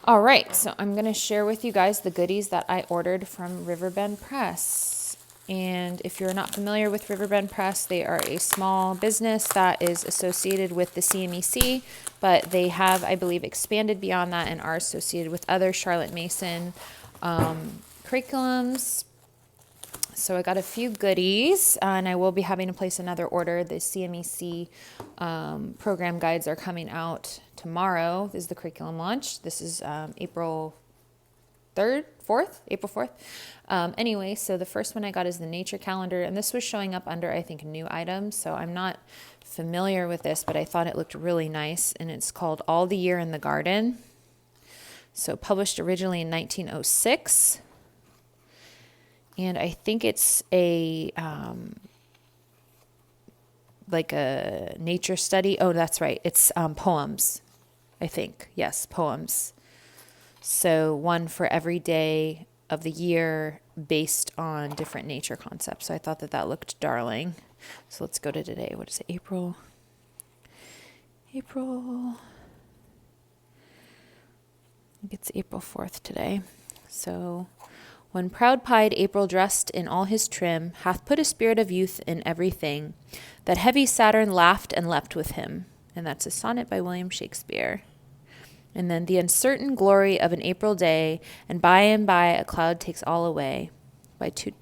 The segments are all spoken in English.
All right, so I'm going to share with you guys the goodies that I ordered from Riverbend Press. And if you're not familiar with Riverbend Press, they are a small business that is associated with the CMEC, but they have, I believe, expanded beyond that and are associated with other Charlotte Mason curriculums. So I got a few goodies, and I will be having to place another order. The CMEC program guides are coming out tomorrow. This is the curriculum launch. This is April 3rd, 4th, April 4th. Anyway, so the first one I got is the nature calendar, and this was showing up under, I think, new items. So I'm not familiar with this, but I thought it looked really nice, and it's called All the Year in the Garden. So published originally in 1906. And I think it's a like a nature study. Oh, that's right. It's poems, I think. Yes, poems. So one for every day of the year based on different nature concepts. So I thought that looked darling. So let's go to today. What is it? April. I think it's April 4th today. So when proud-pied April dressed in all his trim, hath put a spirit of youth in everything, that heavy Saturn laughed and leapt with him. And that's a sonnet by William Shakespeare. And then the uncertain glory of an April day, and by a cloud takes all away, by Two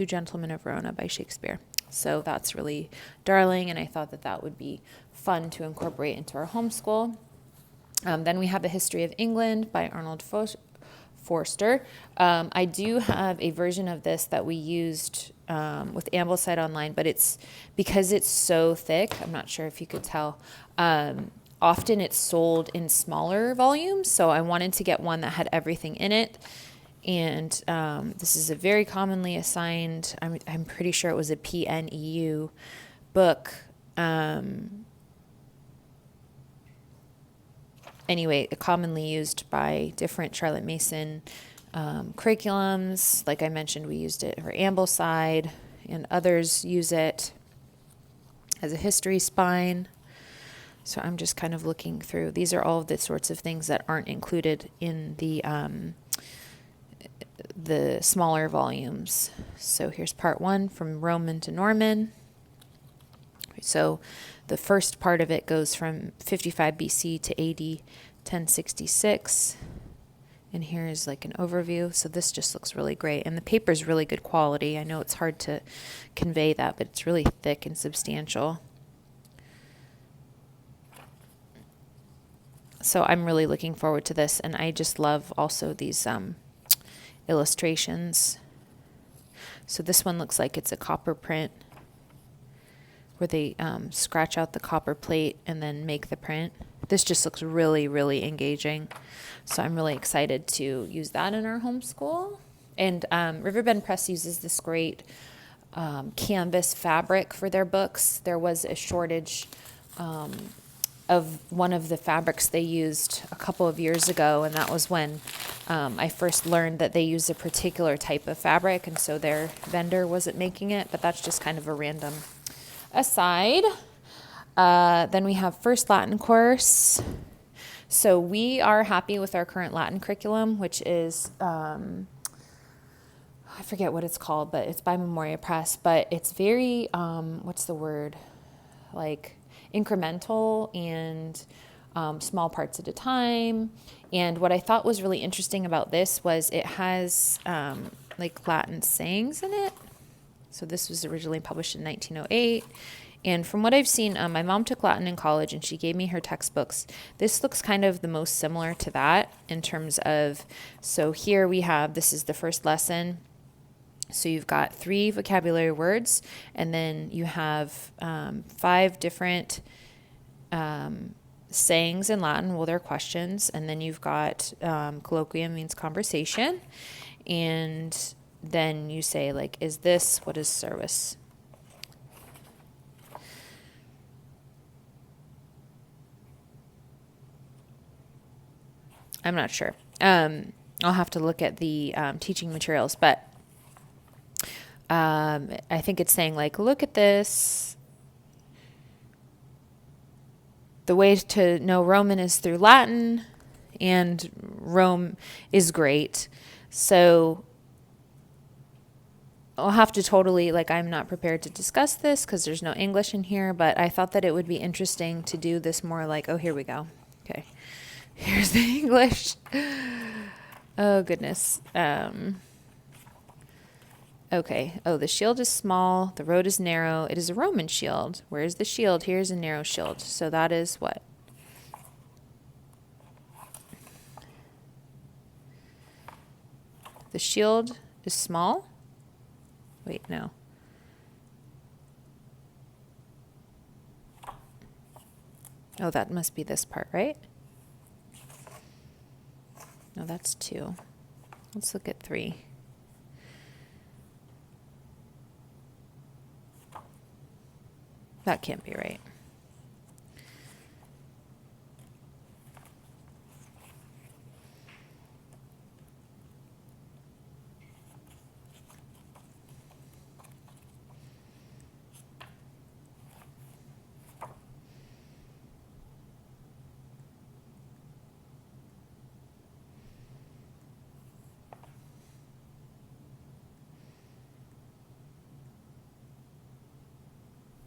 Gentlemen of Verona by Shakespeare. So that's really darling, and I thought that would be fun to incorporate into our homeschool. Then we have A History of England by Arnold Forster. I do have a version of this that we used with Ambleside Online, but it's because it's so thick. I'm not sure if you could tell. Often it's sold in smaller volumes, so I wanted to get one that had everything in it. And this is a very commonly assigned, I'm pretty sure it was a PNEU book. Anyway, commonly used by different Charlotte Mason curriculums. Like I mentioned, we used it for Ambleside, and others use it as a history spine. So I'm just kind of looking through. These are all of the sorts of things that aren't included in the smaller volumes. So here's part 1, from Roman to Norman. So the first part of it goes from 55 BC to AD 1066. And here's like an overview. So this just looks really great. And the paper is really good quality. I know it's hard to convey that, but it's really thick and substantial. So I'm really looking forward to this. And I just love also these illustrations. So this one looks like it's a copper print, where they scratch out the copper plate and then make the print. This just looks really, really engaging. So I'm really excited to use that in our homeschool. And Riverbend Press uses this great canvas fabric for their books. There was a shortage of one of the fabrics they used a couple of years ago, and that was when I first learned that they use a particular type of fabric, and so their vendor wasn't making it, but that's just kind of a random aside. Then we have First Latin Course. So we are happy with our current Latin curriculum, which is, I forget what it's called, but it's by Memoria Press, but it's very, what's the word? Like incremental and small parts at a time. And what I thought was really interesting about this was it has like Latin sayings in it. So this was originally published in 1908. And from what I've seen, my mom took Latin in college and she gave me her textbooks. This looks kind of the most similar to that in terms of, so here we have, this is the first lesson. So you've got 3 vocabulary words, and then you have 5 different sayings in Latin. Well, they're questions. And then you've got colloquium, means conversation. And then you say, like, is this, what is service? I'm not sure. I'll have to look at the teaching materials, but I think it's saying, like, look at this. The way to know Roman is through Latin. and Rome is great. So I'll have to totally, like, I'm not prepared to discuss this because there's no English in here, but I thought that it would be interesting to do this more like, oh, here we go. Okay. Here's the English. Oh, goodness. Okay. Oh, the shield is small. The road is narrow. It is a Roman shield. Where is the shield? Here's a narrow shield. So that is what? The shield is small. Wait, no. Oh, that must be this part, right? No, that's 2. Let's look at 3. That can't be right.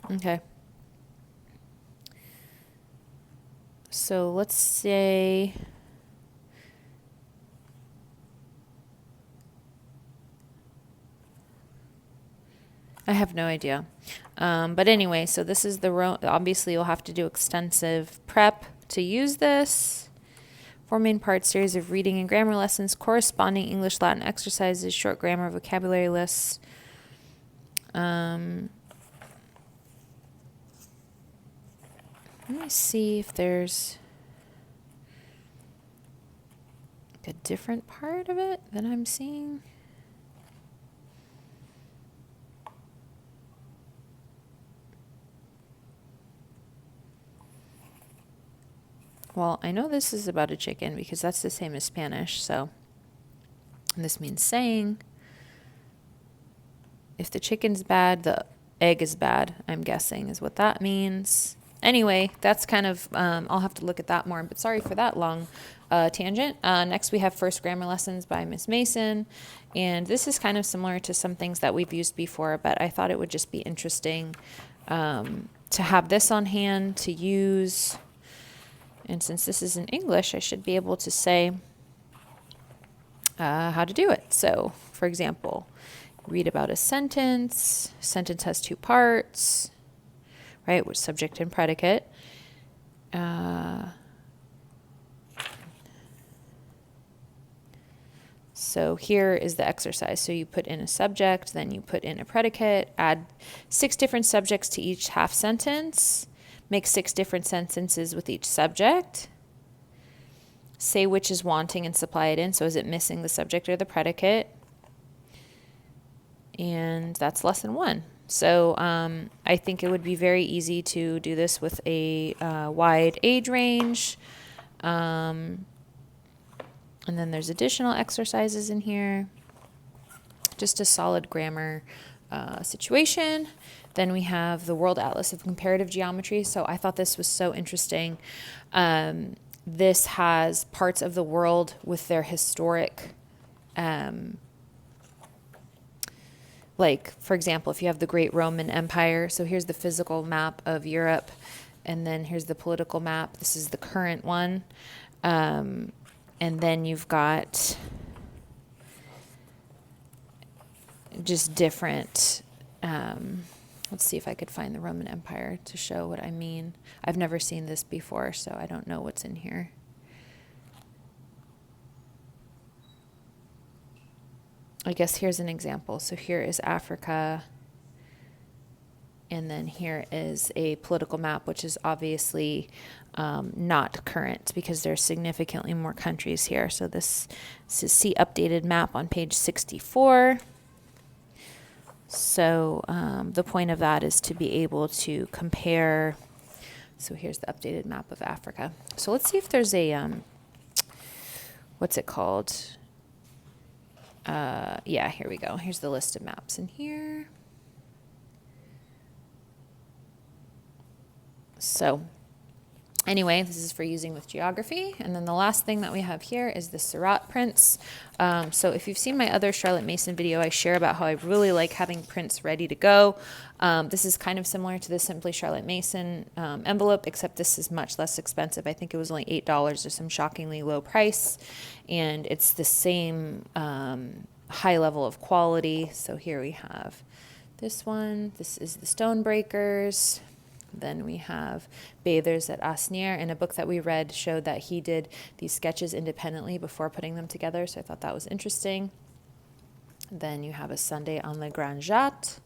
Okay. So let's say I have no idea. But anyway, so this is the obviously you'll have to do extensive prep to use this. 4 main parts, series of reading and grammar lessons, corresponding English Latin exercises, short grammar vocabulary lists. Let me see if there's a different part of it that I'm seeing. Well, I know this is about a chicken because that's the same as Spanish, so this means saying. If the chicken's bad, the egg is bad, I'm guessing, is what that means. Anyway, that's kind of, I'll have to look at that more, but sorry for that long tangent. Next, we have First Grammar Lessons by Miss Mason, and this is kind of similar to some things that we've used before, but I thought it would just be interesting to have this on hand to use. And since this is in English, I should be able to say how to do it. So, for example, read about a sentence. Sentence has 2 parts, right? With subject and predicate. So here is the exercise. So you put in a subject, then you put in a predicate, add 6 different subjects to each half sentence. Make 6 different sentences with each subject. Say which is wanting and supply it in. So is it missing the subject or the predicate? And that's lesson 1. So I think it would be very easy to do this with a wide age range. And then there's additional exercises in here. Just a solid grammar situation. Then we have the World Atlas of Comparative Geometry. So I thought this was so interesting. This has parts of the world with their historic, like, for example, if you have the Great Roman Empire. So here's the physical map of Europe, and then here's the political map. This is the current one. And then you've got just different... let's see if I could find the Roman Empire to show what I mean. I've never seen this before, so I don't know what's in here. I guess here's an example. So here is Africa, and then here is a political map, which is obviously not current because there's significantly more countries here. So this is see updated map on page 64. So the point of that is to be able to compare. So here's the updated map of Africa. So let's see if there's a, what's it called? Yeah, here we go. Here's the list of maps in here. So Anyway, this is for using with geography. And then the last thing that we have here is the Seurat prints. So if you've seen my other Charlotte Mason video, I share about how I really like having prints ready to go. This is kind of similar to the Simply Charlotte Mason envelope, except this is much less expensive. I think it was only $8 or some shockingly low price. And it's the same high level of quality. So here we have this one. This is the Stonebreakers. Then we have Bathers at Asnières. In a book that we read showed that he did these sketches independently before putting them together, so I thought that was interesting. Then you have A Sunday on the Grand Jatte,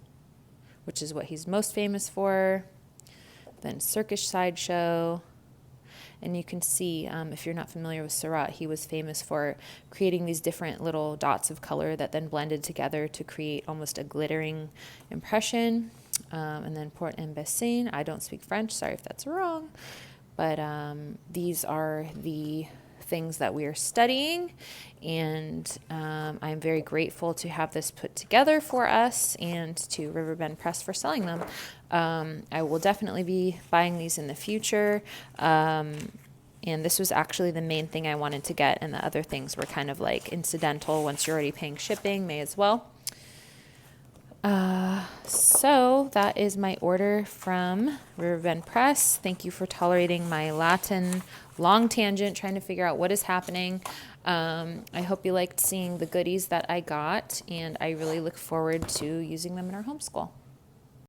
which is what he's most famous for. Then Circus Sideshow. And you can see, if you're not familiar with Seurat, he was famous for creating these different little dots of color that then blended together to create almost a glittering impression. And then Port en Bessin. I don't speak French, sorry if that's wrong. But these are the things that we are studying. And I'm very grateful to have this put together for us and to Riverbend Press for selling them. I will definitely be buying these in the future. And this was actually the main thing I wanted to get. And the other things were kind of like incidental. Once you're already paying shipping, may as well. So that is my order from Riverbend Press. Thank you for tolerating my Latin long tangent, trying to figure out what is happening. I hope you liked seeing the goodies that I got, and I really look forward to using them in our homeschool.